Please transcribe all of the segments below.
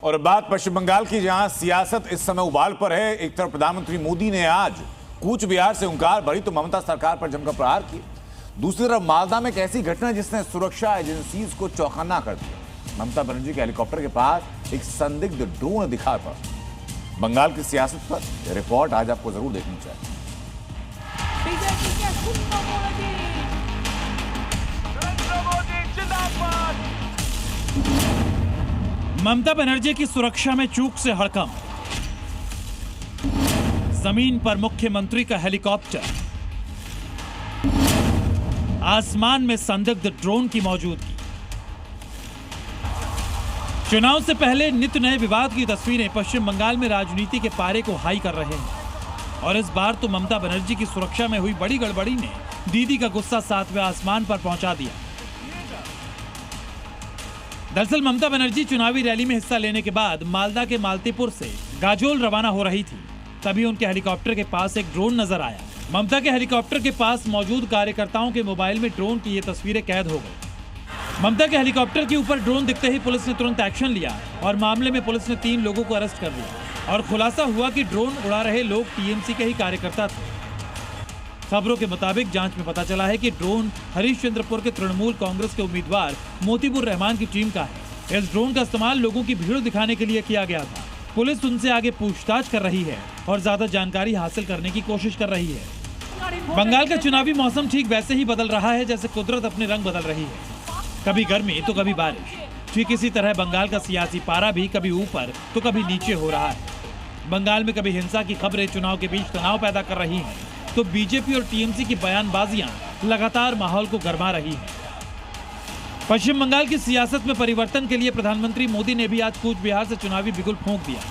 और बात पश्चिम बंगाल की, जहां सियासत इस समय उबाल पर है। एक तरफ प्रधानमंत्री मोदी ने आज कूच बिहार से हुंकार भरी तो ममता सरकार पर जमकर प्रहार किए। दूसरी तरफ मालदा में एक ऐसी घटना जिसने सुरक्षा एजेंसीज को चौकन्ना कर दिया। ममता बनर्जी के हेलीकॉप्टर के पास एक संदिग्ध ड्रोन दिखा पड़ा। बंगाल की सियासत पर यह रिपोर्ट आज आपको जरूर देखनी चाहिए। ममता बनर्जी की सुरक्षा में चूक से हड़कंप। जमीन पर मुख्यमंत्री का हेलीकॉप्टर, आसमान में संदिग्ध ड्रोन की मौजूदगी। चुनाव से पहले नित्य नए विवाद की तस्वीरें पश्चिम बंगाल में राजनीति के पारे को हाई कर रहे हैं। और इस बार तो ममता बनर्जी की सुरक्षा में हुई बड़ी गड़बड़ी ने दीदी का गुस्सा सातवें आसमान पर पहुंचा दिया। दरअसल ममता बनर्जी चुनावी रैली में हिस्सा लेने के बाद मालदा के मालतीपुर से गाजोल रवाना हो रही थी। तभी उनके हेलीकॉप्टर के पास एक ड्रोन नजर आया। ममता के हेलीकॉप्टर के पास मौजूद कार्यकर्ताओं के मोबाइल में ड्रोन की ये तस्वीरें कैद हो गई। ममता के हेलीकॉप्टर के ऊपर ड्रोन दिखते ही पुलिस ने तुरंत एक्शन लिया और मामले में पुलिस ने 3 लोगों को अरेस्ट कर लिया। और खुलासा हुआ कि ड्रोन उड़ा रहे लोग टीएमसी के ही कार्यकर्ता थे। खबरों के मुताबिक जांच में पता चला है कि ड्रोन हरिश्चंद्रपुर के तृणमूल कांग्रेस के उम्मीदवार मोतीबुर रहमान की टीम का है। इस ड्रोन का इस्तेमाल लोगों की भीड़ दिखाने के लिए किया गया था। पुलिस उनसे आगे पूछताछ कर रही है और ज्यादा जानकारी हासिल करने की कोशिश कर रही है। बंगाल का चुनावी मौसम ठीक वैसे ही बदल रहा है जैसे कुदरत अपने रंग बदल रही है। कभी गर्मी तो कभी बारिश। ठीक इसी तरह बंगाल का सियासी पारा भी कभी ऊपर तो कभी नीचे हो रहा है। बंगाल में कभी हिंसा की खबरें चुनाव के बीच तनाव पैदा कर रही हैं, तो बीजेपी और टीएमसी की बयानबाजियां लगातार माहौल को गरमा रही हैं। पश्चिम बंगाल की सियासत में परिवर्तन के लिए प्रधानमंत्री मोदी ने भी आज कूच बिहार से चुनावी बिगुल फूंक दिया।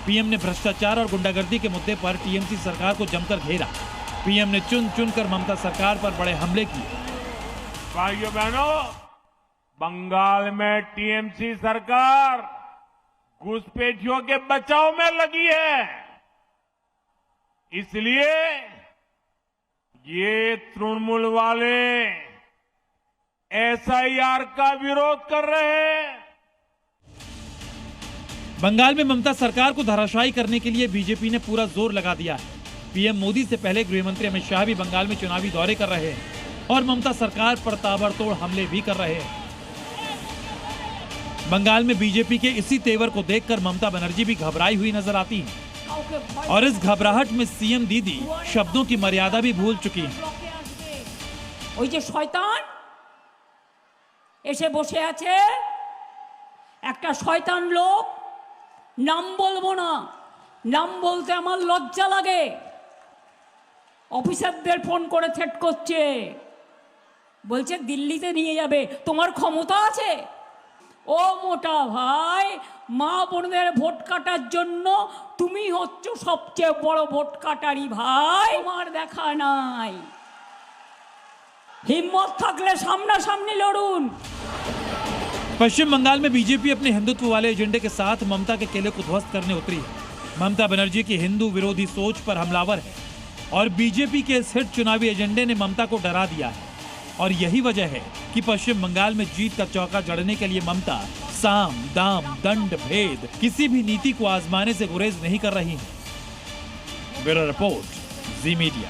पीएम ने भ्रष्टाचार और गुंडागर्दी के मुद्दे पर टीएमसी सरकार को जमकर घेरा। पीएम ने चुन चुनकर ममता सरकार पर बड़े हमले किए। भाइयों बहनों, बंगाल में टीएमसी सरकार घुसपैठियों के बचाव में लगी है। इसलिए ये तृणमूल वाले एसआईआर का विरोध कर रहे हैं। बंगाल में ममता सरकार को धराशायी करने के लिए बीजेपी ने पूरा जोर लगा दिया है। पीएम मोदी से पहले गृहमंत्री अमित शाह भी बंगाल में चुनावी दौरे कर रहे हैं और ममता सरकार पर ताबड़तोड़ हमले भी कर रहे हैं। बंगाल में बीजेपी के इसी तेवर को देखकर ममता बनर्जी भी घबराई हुई नजर आती है। और इस घबराहट में सीएम दीदी शब्दों की मर्यादा भी भूल चुकी है। ওই যে শয়তান এসে বসে আছে, একটা শয়তান লোক, নাম বলবো না, নাম বলতে আমার লজ্জা লাগে। অফিসারদের ফোন করে থ্রেট করছে, বলছে দিল্লিতে নিয়ে যাবে, তোমার ক্ষমতা আছে? ও মোটা ভাই, মা বোনদের ভোট কাটার জন্য তুমি হচ্ছ সবচেয়ে বড় ভোট কাটারি ভাই। তোমার দেখা নাই, हिम्मत থাকলে सामनासामनी लड़ून। पश्चिम बंगाल में बीजेपी अपने हिंदुत्व वाले एजेंडे के साथ ममता के किले को ध्वस्त करने उतरी है। ममता बनर्जी की हिंदू विरोधी सोच पर हमलावर है और बीजेपी के इस हिट चुनावी एजेंडे ने ममता को डरा दिया है। और यही वजह है कि पश्चिम बंगाल में जीत का चौका जड़ने के लिए ममता साम दाम दंड भेद किसी भी नीति को आजमाने से गुरेज नहीं कर रही है। ब्यूरो रिपोर्ट, जी मीडिया।